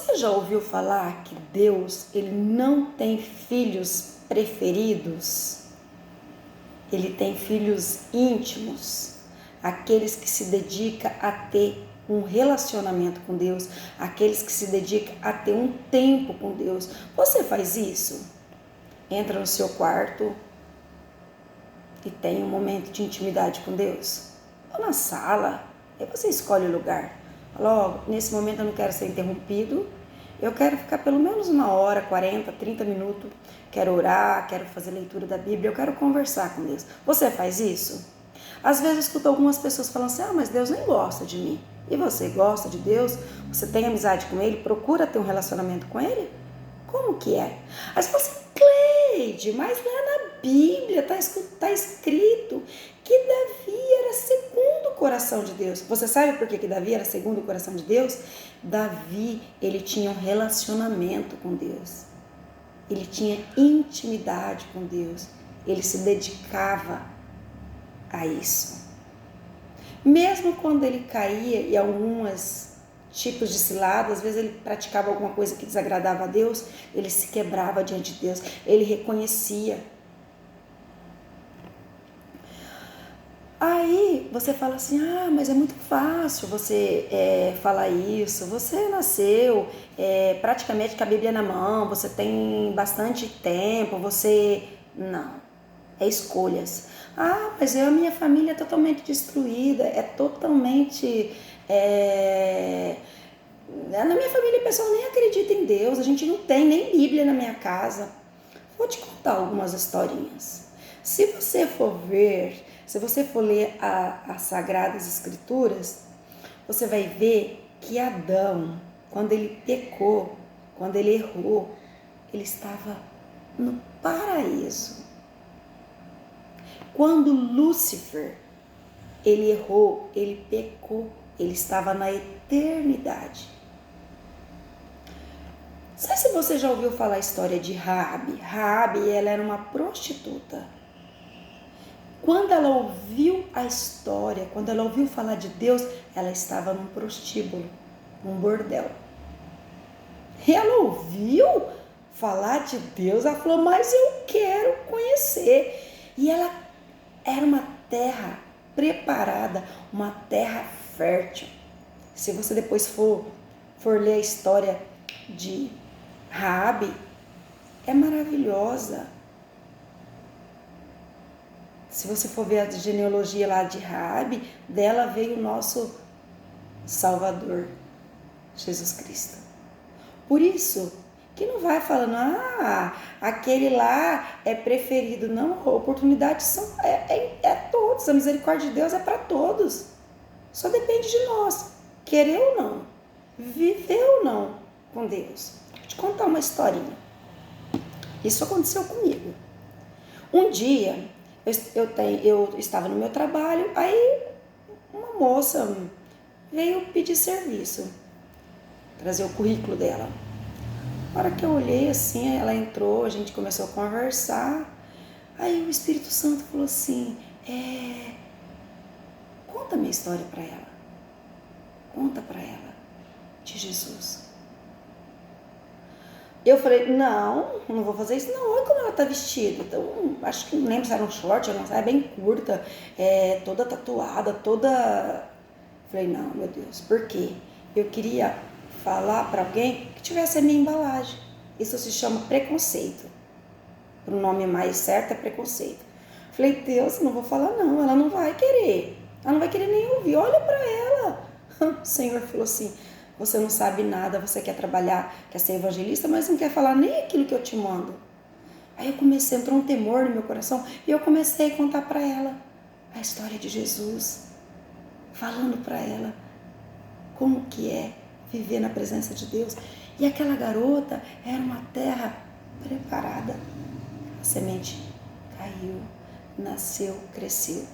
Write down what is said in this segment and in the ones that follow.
Você já ouviu falar que Deus, ele não tem filhos preferidos? Ele tem filhos íntimos, aqueles que se dedicam a ter um relacionamento com Deus, aqueles que se dedicam a ter um tempo com Deus. Você faz isso? Entra no seu quarto e tem um momento de intimidade com Deus? Ou na sala, aí você escolhe o lugar. Fala, nesse momento eu não quero ser interrompido, eu quero ficar pelo menos 1 hora, 40, 30 minutos, quero orar, quero fazer leitura da Bíblia, eu quero conversar com Deus. Você faz isso? Às vezes eu escuto algumas pessoas falando assim, mas Deus nem gosta de mim. E você gosta de Deus? Você tem amizade com Ele? Procura ter um relacionamento com Ele? Como que é? Aí você fala assim, Cleide, mas lá na Bíblia está escrito que Davi era segundo o coração de Deus. Você sabe por que Davi era segundo o coração de Deus? Davi, ele tinha um relacionamento com Deus. Ele tinha intimidade com Deus. Ele se dedicava a isso. Mesmo quando ele caía em alguns tipos de ciladas, às vezes ele praticava alguma coisa que desagradava a Deus, ele se quebrava diante de Deus, ele reconhecia. Aí você fala assim, mas é muito fácil você falar isso, você nasceu praticamente com a Bíblia na mão, você tem bastante tempo, Não, é escolhas. Mas a minha família é totalmente destruída, totalmente... Na minha família o pessoal nem acredita em Deus, a gente não tem nem Bíblia na minha casa. Vou te contar algumas historinhas. Se você for ler as Sagradas Escrituras, você vai ver que Adão, quando ele pecou, quando ele errou, ele estava no paraíso. Quando Lúcifer, ele errou, ele pecou, ele estava na eternidade. Não sei se você já ouviu falar a história de Raabe. Raabe, ela era uma prostituta. Quando ela ouviu a história, quando ela ouviu falar de Deus, ela estava num prostíbulo, num bordel. E ela ouviu falar de Deus, ela falou, mas eu quero conhecer. E ela era uma terra preparada, uma terra fértil. Se você depois for ler a história de Raabe, é maravilhosa. Se você for ver a genealogia lá de Raabe, dela veio o nosso Salvador, Jesus Cristo. Por isso que não vai falando, aquele lá é preferido. Não, a oportunidade é todos, a misericórdia de Deus é para todos. Só depende de nós, querer ou não, viver ou não com Deus. Vou te contar uma historinha. Isso aconteceu comigo. Um dia, eu estava no meu trabalho, aí uma moça veio pedir serviço, trazer o currículo dela. Na hora que eu olhei assim, ela entrou, a gente começou a conversar, aí o Espírito Santo falou assim, conta a minha história para ela, conta para ela de Jesus. Eu falei, não vou fazer isso não, olha como ela tá vestida, então, acho que não lembro se era um short, era uma saia bem curta, toda tatuada, toda... Falei, não, meu Deus, por quê? Eu queria falar para alguém que tivesse a minha embalagem. Isso se chama preconceito. O nome mais certo é preconceito. Falei, Deus, não vou falar não, ela não vai querer. Ela não vai querer nem ouvir, olha para ela. O Senhor falou assim, você não sabe nada, você quer trabalhar, quer ser evangelista, mas não quer falar nem aquilo que eu te mando. Aí entrou um temor no meu coração e eu comecei a contar para ela a história de Jesus, falando para ela como que é viver na presença de Deus. E aquela garota era uma terra preparada. A semente caiu, nasceu, cresceu.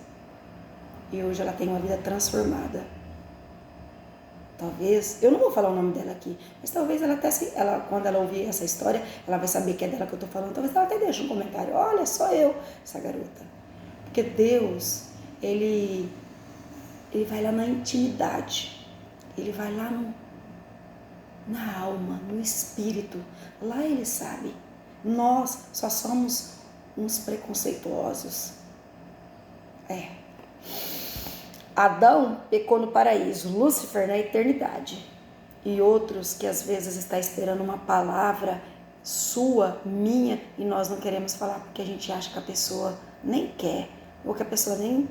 E hoje ela tem uma vida transformada. Talvez, eu não vou falar o nome dela aqui, mas talvez quando ela ouvir essa história, ela vai saber que é dela que eu estou falando. Talvez ela até deixe um comentário, olha, só eu, essa garota. Porque Deus, Ele vai lá na intimidade. Ele vai lá na alma, no espírito. Lá ele sabe. Nós só somos uns preconceituosos. Adão pecou no paraíso, Lúcifer na eternidade. E outros que às vezes está esperando uma palavra sua, minha, e nós não queremos falar porque a gente acha que a pessoa nem quer, ou que a pessoa nem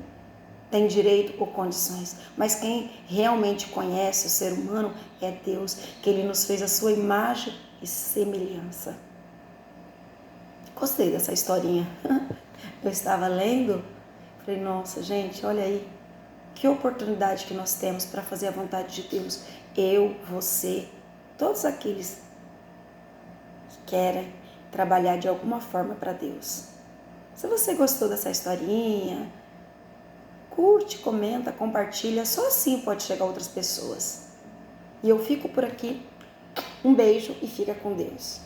tem direito ou condições. Mas quem realmente conhece o ser humano é Deus, que Ele nos fez a sua imagem e semelhança. Gostei dessa historinha. Eu estava lendo, falei, nossa, gente, olha aí, que oportunidade que nós temos para fazer a vontade de Deus. Eu, você, todos aqueles que querem trabalhar de alguma forma para Deus. Se você gostou dessa historinha, curte, comenta, compartilha, só assim pode chegar a outras pessoas. E eu fico por aqui. Um beijo e fica com Deus.